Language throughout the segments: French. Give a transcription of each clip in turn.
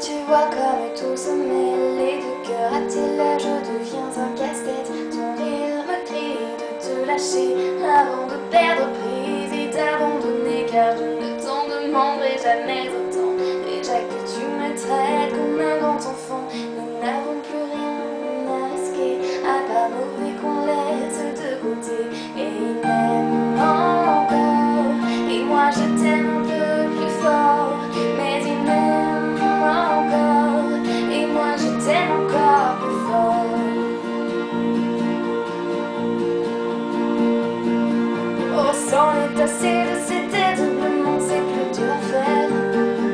tu vois comme tout se mêler de cœur à tes lèvres, je deviens un casse-tête. Ton rire me crie de te lâcher avant de perdre prise et d'abandonner, car je ne t'en demanderai jamais autant. Déjà que tu me traites comme un grand enfant, nous n'avons plus rien à risquer à part nos vies qu'on laisse de côté. Et il m'aime encore, et moi je t'aime un peu plus fort, mais il m'aime encore, et moi je t'aime encore plus fort. Oh, c'en est assez de ces détournements, c'est plus dur à faire.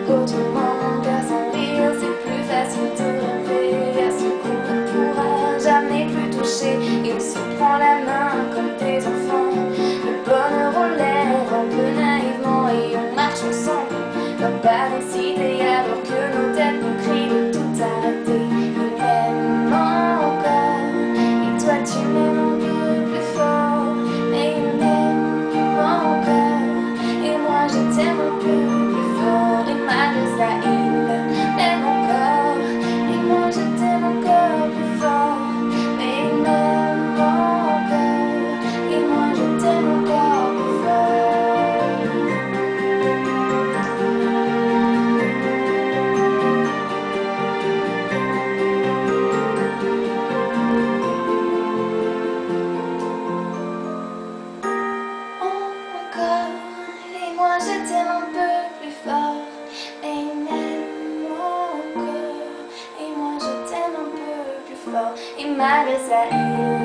Autrement, mon cœur sans rire, c'est plus facile de rêver à ce qu'on ne pourra jamais plus toucher. Et on se prend la main comme des enfants, le bonheur aux lèvres un peu naïvement, et on marche ensemble comme par décidé, alors que nos têtes nous crient de tout arrêter. Il m'aime encore, et toi tu m'aimes un peu plus fort, mais il m'aime encore, et moi je t'aime un peu plus fort. Et malgré ça il m'aime encore, et moi je t'aime encore plus fort, mais il m'aime encore, et moi je t'aime encore plus fort. Encore, et moi je t'aime un peu plus fort, et il m'aime encore, et moi je t'aime un peu plus fort. Et malgré ça il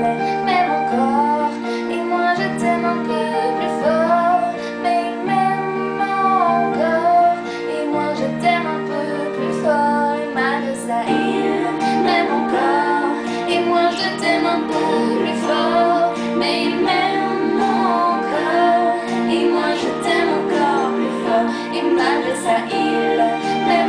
m'aime encore, et moi je t'aime un peu plus fort, mais il m'aime encore, et moi je t'aime un peu plus fort. Et malgré ça il m'aime encore, et moi je t'aime un peu plus fort, mais il m'aime encore, et moi je t'aime encore plus fort. Et malgré ça il m'aime